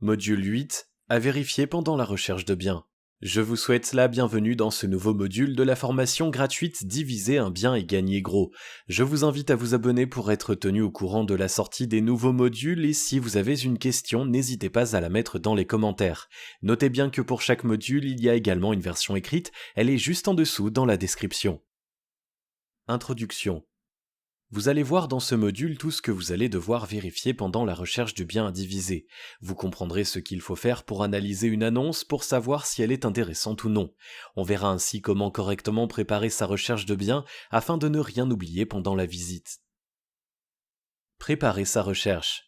Module 8. À vérifier pendant la recherche de biens. Je vous souhaite la bienvenue dans ce nouveau module de la formation gratuite Diviser un bien et gagner gros. Je vous invite à vous abonner pour être tenu au courant de la sortie des nouveaux modules et si vous avez une question, n'hésitez pas à la mettre dans les commentaires. Notez bien que pour chaque module, il y a également une version écrite, elle est juste en dessous dans la description. Introduction. Vous allez voir dans ce module tout ce que vous allez devoir vérifier pendant la recherche du bien à diviser. Vous comprendrez ce qu'il faut faire pour analyser une annonce pour savoir si elle est intéressante ou non. On verra ainsi comment correctement préparer sa recherche de biens afin de ne rien oublier pendant la visite. Préparer sa recherche.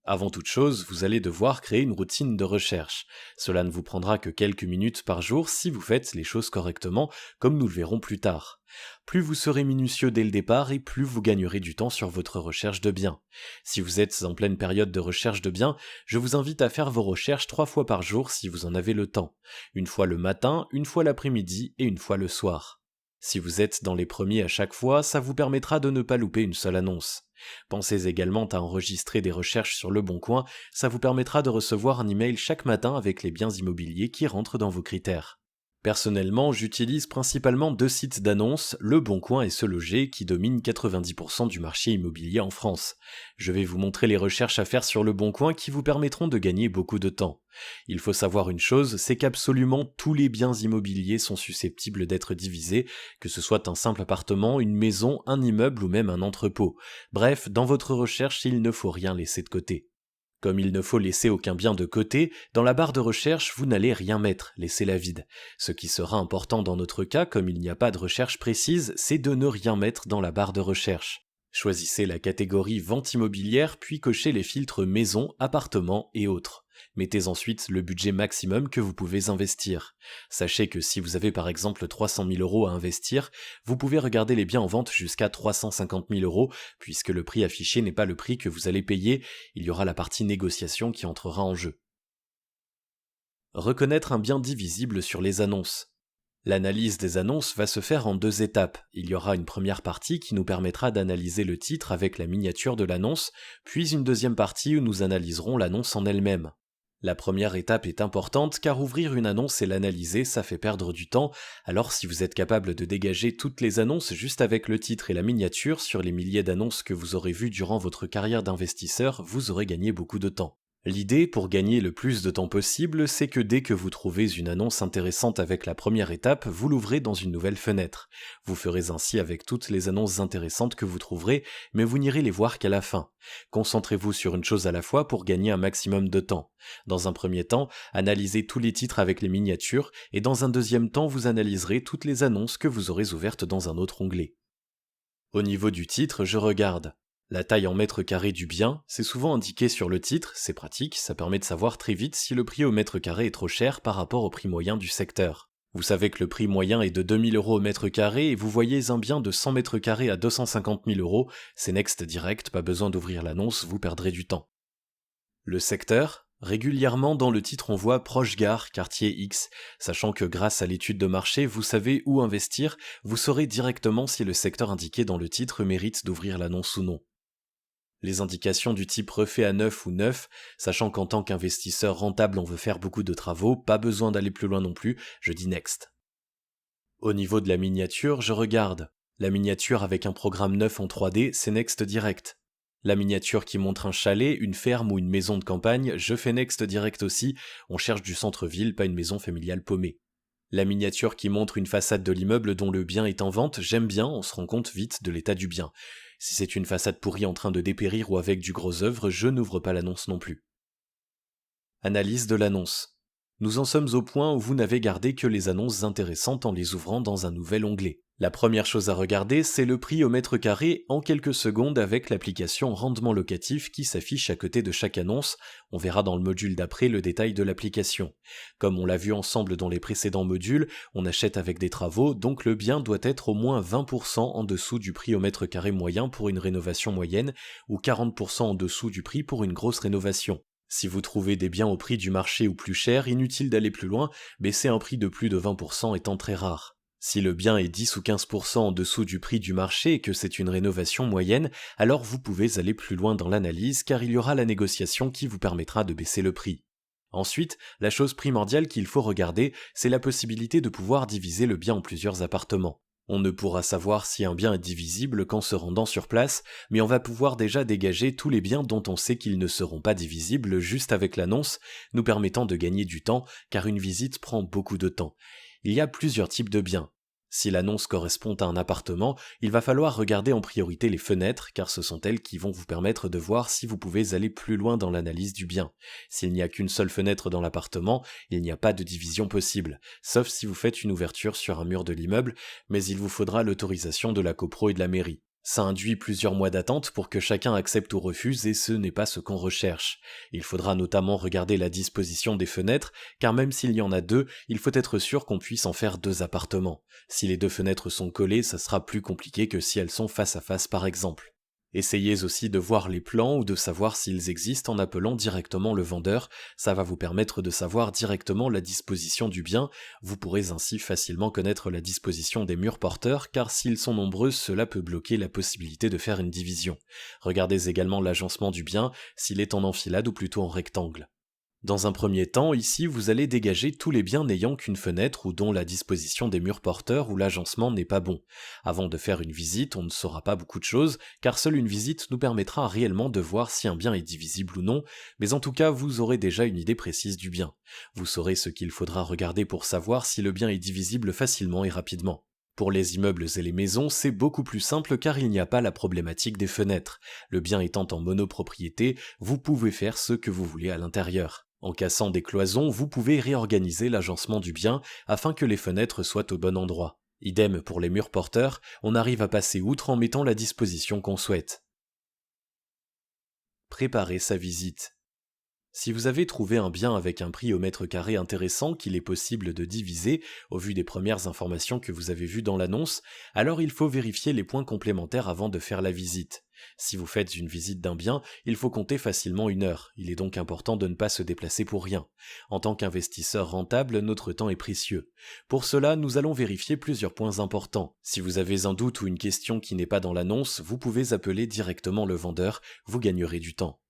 Avant toute chose, vous allez devoir créer une routine de recherche. Cela ne vous prendra que quelques minutes par jour si vous faites les choses correctement, comme nous le verrons plus tard. Plus vous serez minutieux dès le départ et plus vous gagnerez du temps sur votre recherche de biens. Si vous êtes en pleine période de recherche de biens, je vous invite à faire vos recherches 3 fois par jour si vous en avez le temps. Une fois le matin, une fois l'après-midi et une fois le soir. Si vous êtes dans les premiers à chaque fois, ça vous permettra de ne pas louper une seule annonce. Pensez également à enregistrer des recherches sur Le Bon Coin, ça vous permettra de recevoir un email chaque matin avec les biens immobiliers qui rentrent dans vos critères. Personnellement, j'utilise principalement 2 sites d'annonces, Le Bon Coin et Se Loger, qui dominent 90% du marché immobilier en France. Je vais vous montrer les recherches à faire sur Le Bon Coin qui vous permettront de gagner beaucoup de temps. Il faut savoir une chose, c'est qu'absolument tous les biens immobiliers sont susceptibles d'être divisés, que ce soit un simple appartement, une maison, un immeuble ou même un entrepôt. Bref, dans votre recherche, il ne faut rien laisser de côté. Comme il ne faut laisser aucun bien de côté, dans la barre de recherche, vous n'allez rien mettre, laissez-la vide. Ce qui sera important dans notre cas, comme il n'y a pas de recherche précise, c'est de ne rien mettre dans la barre de recherche. Choisissez la catégorie vente immobilière, puis cochez les filtres maison, appartement et autres. Mettez ensuite le budget maximum que vous pouvez investir. Sachez que si vous avez par exemple 300 000 € à investir, vous pouvez regarder les biens en vente jusqu'à 350 000 €, puisque le prix affiché n'est pas le prix que vous allez payer, il y aura la partie négociation qui entrera en jeu. Reconnaître un bien divisible sur les annonces. L'analyse des annonces va se faire en 2 étapes. Il y aura une première partie qui nous permettra d'analyser le titre avec la miniature de l'annonce, puis une deuxième partie où nous analyserons l'annonce en elle-même. La première étape est importante car ouvrir une annonce et l'analyser, ça fait perdre du temps, alors si vous êtes capable de dégager toutes les annonces juste avec le titre et la miniature sur les milliers d'annonces que vous aurez vues durant votre carrière d'investisseur, vous aurez gagné beaucoup de temps. L'idée, pour gagner le plus de temps possible, c'est que dès que vous trouvez une annonce intéressante avec la première étape, vous l'ouvrez dans une nouvelle fenêtre. Vous ferez ainsi avec toutes les annonces intéressantes que vous trouverez, mais vous n'irez les voir qu'à la fin. Concentrez-vous sur une chose à la fois pour gagner un maximum de temps. Dans un premier temps, analysez tous les titres avec les miniatures, et dans un deuxième temps, vous analyserez toutes les annonces que vous aurez ouvertes dans un autre onglet. Au niveau du titre, je regarde. La taille en mètres carrés du bien, c'est souvent indiqué sur le titre, c'est pratique, ça permet de savoir très vite si le prix au mètre carré est trop cher par rapport au prix moyen du secteur. Vous savez que le prix moyen est de 2 000 € au mètre carré et vous voyez un bien de 100 mètres carrés à 250 000 €, c'est next direct, pas besoin d'ouvrir l'annonce, vous perdrez du temps. Le secteur, régulièrement dans le titre on voit proche gare, quartier X, sachant que grâce à l'étude de marché, vous savez où investir, vous saurez directement si le secteur indiqué dans le titre mérite d'ouvrir l'annonce ou non. Les indications du type refait à neuf ou neuf, sachant qu'en tant qu'investisseur rentable on veut faire beaucoup de travaux, pas besoin d'aller plus loin non plus, je dis next. Au niveau de la miniature, je regarde. La miniature avec un programme neuf en 3D, c'est next direct. La miniature qui montre un chalet, une ferme ou une maison de campagne, je fais next direct aussi, on cherche du centre-ville, pas une maison familiale paumée. La miniature qui montre une façade de l'immeuble dont le bien est en vente, j'aime bien, on se rend compte vite de l'état du bien. Si c'est une façade pourrie en train de dépérir ou avec du gros œuvre, je n'ouvre pas l'annonce non plus. Analyse de l'annonce. Nous en sommes au point où vous n'avez gardé que les annonces intéressantes en les ouvrant dans un nouvel onglet. La première chose à regarder, c'est le prix au mètre carré en quelques secondes avec l'application rendement locatif qui s'affiche à côté de chaque annonce. On verra dans le module d'après le détail de l'application. Comme on l'a vu ensemble dans les précédents modules, on achète avec des travaux, donc le bien doit être au moins 20% en dessous du prix au mètre carré moyen pour une rénovation moyenne ou 40% en dessous du prix pour une grosse rénovation. Si vous trouvez des biens au prix du marché ou plus cher, inutile d'aller plus loin, baisser un prix de plus de 20% étant très rare. Si le bien est 10 ou 15% en dessous du prix du marché et que c'est une rénovation moyenne, alors vous pouvez aller plus loin dans l'analyse car il y aura la négociation qui vous permettra de baisser le prix. Ensuite, la chose primordiale qu'il faut regarder, c'est la possibilité de pouvoir diviser le bien en plusieurs appartements. On ne pourra savoir si un bien est divisible qu'en se rendant sur place, mais on va pouvoir déjà dégager tous les biens dont on sait qu'ils ne seront pas divisibles juste avec l'annonce, nous permettant de gagner du temps, car une visite prend beaucoup de temps. Il y a plusieurs types de biens. Si l'annonce correspond à un appartement, il va falloir regarder en priorité les fenêtres, car ce sont elles qui vont vous permettre de voir si vous pouvez aller plus loin dans l'analyse du bien. S'il n'y a qu'une seule fenêtre dans l'appartement, il n'y a pas de division possible, sauf si vous faites une ouverture sur un mur de l'immeuble, mais il vous faudra l'autorisation de la copro et de la mairie. Ça induit plusieurs mois d'attente pour que chacun accepte ou refuse et ce n'est pas ce qu'on recherche. Il faudra notamment regarder la disposition des fenêtres, car même s'il y en a deux, il faut être sûr qu'on puisse en faire deux appartements. Si les deux fenêtres sont collées, ça sera plus compliqué que si elles sont face à face par exemple. Essayez aussi de voir les plans ou de savoir s'ils existent en appelant directement le vendeur, ça va vous permettre de savoir directement la disposition du bien, vous pourrez ainsi facilement connaître la disposition des murs porteurs car s'ils sont nombreux cela peut bloquer la possibilité de faire une division. Regardez également l'agencement du bien, s'il est en enfilade ou plutôt en rectangle. Dans un premier temps, ici, vous allez dégager tous les biens n'ayant qu'une fenêtre ou dont la disposition des murs porteurs ou l'agencement n'est pas bon. Avant de faire une visite, on ne saura pas beaucoup de choses, car seule une visite nous permettra réellement de voir si un bien est divisible ou non, mais en tout cas, vous aurez déjà une idée précise du bien. Vous saurez ce qu'il faudra regarder pour savoir si le bien est divisible facilement et rapidement. Pour les immeubles et les maisons, c'est beaucoup plus simple car il n'y a pas la problématique des fenêtres. Le bien étant en monopropriété, vous pouvez faire ce que vous voulez à l'intérieur. En cassant des cloisons, vous pouvez réorganiser l'agencement du bien afin que les fenêtres soient au bon endroit. Idem pour les murs porteurs, on arrive à passer outre en mettant la disposition qu'on souhaite. Préparer sa visite. Si vous avez trouvé un bien avec un prix au mètre carré intéressant qu'il est possible de diviser, au vu des premières informations que vous avez vues dans l'annonce, alors il faut vérifier les points complémentaires avant de faire la visite. Si vous faites une visite d'un bien, il faut compter facilement 1 heure, il est donc important de ne pas se déplacer pour rien. En tant qu'investisseur rentable, notre temps est précieux. Pour cela, nous allons vérifier plusieurs points importants. Si vous avez un doute ou une question qui n'est pas dans l'annonce, vous pouvez appeler directement le vendeur, vous gagnerez du temps.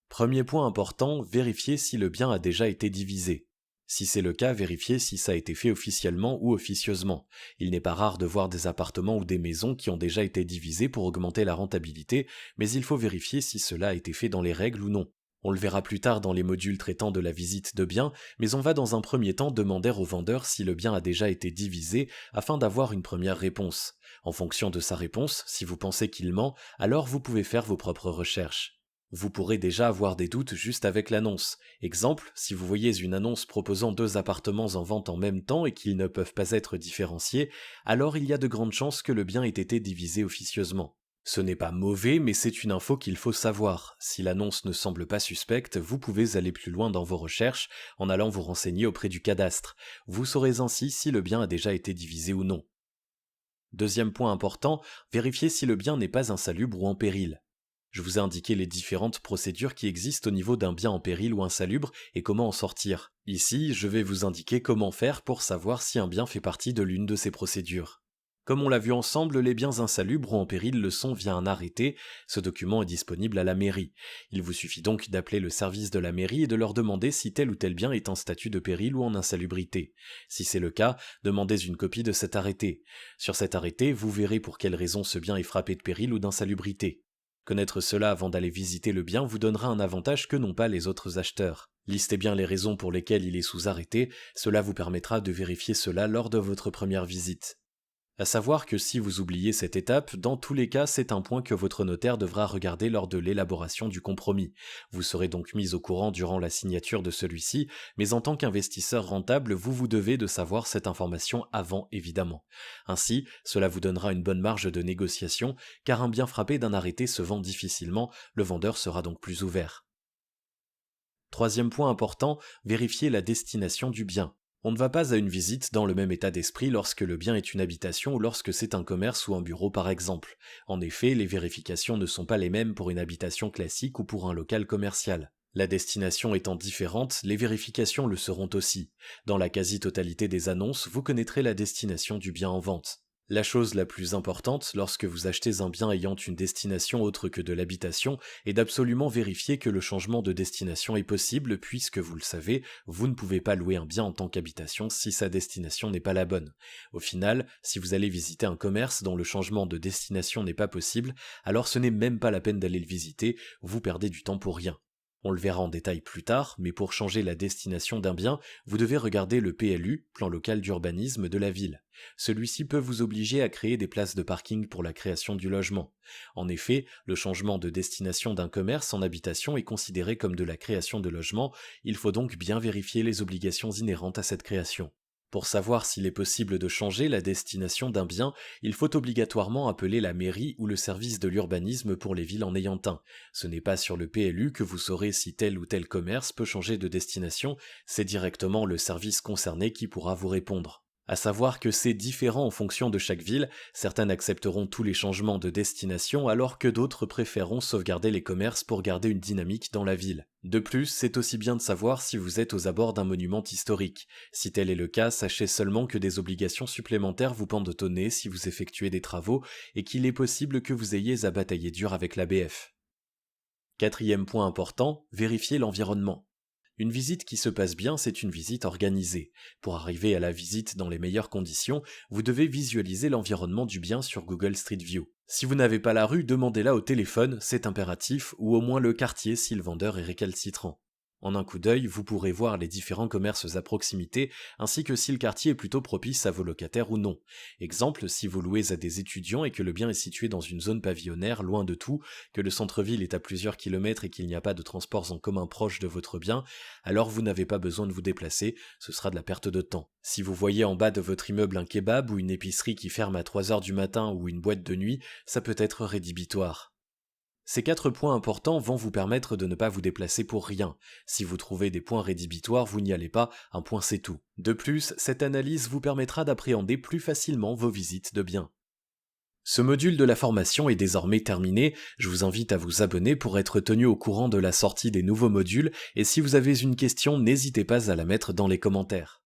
Premier point important, vérifiez si le bien a déjà été divisé. Si c'est le cas, vérifiez si ça a été fait officiellement ou officieusement. Il n'est pas rare de voir des appartements ou des maisons qui ont déjà été divisés pour augmenter la rentabilité, mais il faut vérifier si cela a été fait dans les règles ou non. On le verra plus tard dans les modules traitant de la visite de biens, mais on va dans un premier temps demander au vendeur si le bien a déjà été divisé afin d'avoir une première réponse. En fonction de sa réponse, si vous pensez qu'il ment, alors vous pouvez faire vos propres recherches. Vous pourrez déjà avoir des doutes juste avec l'annonce. Exemple, si vous voyez une annonce proposant 2 appartements en vente en même temps et qu'ils ne peuvent pas être différenciés, alors il y a de grandes chances que le bien ait été divisé officieusement. Ce n'est pas mauvais, mais c'est une info qu'il faut savoir. Si l'annonce ne semble pas suspecte, vous pouvez aller plus loin dans vos recherches en allant vous renseigner auprès du cadastre. Vous saurez ainsi si le bien a déjà été divisé ou non. Deuxième point important, vérifiez si le bien n'est pas insalubre ou en péril. Je vous ai indiqué les différentes procédures qui existent au niveau d'un bien en péril ou insalubre et comment en sortir. Ici, je vais vous indiquer comment faire pour savoir si un bien fait partie de l'une de ces procédures. Comme on l'a vu ensemble, les biens insalubres ou en péril le sont via un arrêté. Ce document est disponible à la mairie. Il vous suffit donc d'appeler le service de la mairie et de leur demander si tel ou tel bien est en statut de péril ou en insalubrité. Si c'est le cas, demandez une copie de cet arrêté. Sur cet arrêté, vous verrez pour quelle raison ce bien est frappé de péril ou d'insalubrité. Connaître cela avant d'aller visiter le bien vous donnera un avantage que n'ont pas les autres acheteurs. Listez bien les raisons pour lesquelles il est sous arrêté, cela vous permettra de vérifier cela lors de votre première visite. À savoir que si vous oubliez cette étape, dans tous les cas, c'est un point que votre notaire devra regarder lors de l'élaboration du compromis. Vous serez donc mis au courant durant la signature de celui-ci, mais en tant qu'investisseur rentable, vous devez de savoir cette information avant évidemment. Ainsi, cela vous donnera une bonne marge de négociation, car un bien frappé d'un arrêté se vend difficilement, le vendeur sera donc plus ouvert. Troisième point important, vérifiez la destination du bien. On ne va pas à une visite dans le même état d'esprit lorsque le bien est une habitation ou lorsque c'est un commerce ou un bureau par exemple. En effet, les vérifications ne sont pas les mêmes pour une habitation classique ou pour un local commercial. La destination étant différente, les vérifications le seront aussi. Dans la quasi-totalité des annonces, vous connaîtrez la destination du bien en vente. La chose la plus importante lorsque vous achetez un bien ayant une destination autre que de l'habitation est d'absolument vérifier que le changement de destination est possible puisque, vous le savez, vous ne pouvez pas louer un bien en tant qu'habitation si sa destination n'est pas la bonne. Au final, si vous allez visiter un commerce dont le changement de destination n'est pas possible, alors ce n'est même pas la peine d'aller le visiter, vous perdez du temps pour rien. On le verra en détail plus tard, mais pour changer la destination d'un bien, vous devez regarder le PLU, plan local d'urbanisme de la ville. Celui-ci peut vous obliger à créer des places de parking pour la création du logement. En effet, le changement de destination d'un commerce en habitation est considéré comme de la création de logement, il faut donc bien vérifier les obligations inhérentes à cette création. Pour savoir s'il est possible de changer la destination d'un bien, il faut obligatoirement appeler la mairie ou le service de l'urbanisme pour les villes en ayant un. Ce n'est pas sur le PLU que vous saurez si tel ou tel commerce peut changer de destination, c'est directement le service concerné qui pourra vous répondre. À savoir que c'est différent en fonction de chaque ville, certaines accepteront tous les changements de destination alors que d'autres préféreront sauvegarder les commerces pour garder une dynamique dans la ville. De plus, c'est aussi bien de savoir si vous êtes aux abords d'un monument historique. Si tel est le cas, sachez seulement que des obligations supplémentaires vous pendent au nez si vous effectuez des travaux et qu'il est possible que vous ayez à batailler dur avec l'ABF. Quatrième point important, vérifiez l'environnement. Une visite qui se passe bien, c'est une visite organisée. Pour arriver à la visite dans les meilleures conditions, vous devez visualiser l'environnement du bien sur Google Street View. Si vous n'avez pas la rue, demandez-la au téléphone, c'est impératif, ou au moins le quartier si le vendeur est récalcitrant. En un coup d'œil, vous pourrez voir les différents commerces à proximité, ainsi que si le quartier est plutôt propice à vos locataires ou non. Exemple, si vous louez à des étudiants et que le bien est situé dans une zone pavillonnaire, loin de tout, que le centre-ville est à plusieurs kilomètres et qu'il n'y a pas de transports en commun proche de votre bien, alors vous n'avez pas besoin de vous déplacer, ce sera de la perte de temps. Si vous voyez en bas de votre immeuble un kebab ou une épicerie qui ferme à 3 heures du matin ou une boîte de nuit, ça peut être rédhibitoire. Ces 4 points importants vont vous permettre de ne pas vous déplacer pour rien. Si vous trouvez des points rédhibitoires, vous n'y allez pas, un point c'est tout. De plus, cette analyse vous permettra d'appréhender plus facilement vos visites de biens. Ce module de la formation est désormais terminé, je vous invite à vous abonner pour être tenu au courant de la sortie des nouveaux modules, et si vous avez une question, n'hésitez pas à la mettre dans les commentaires.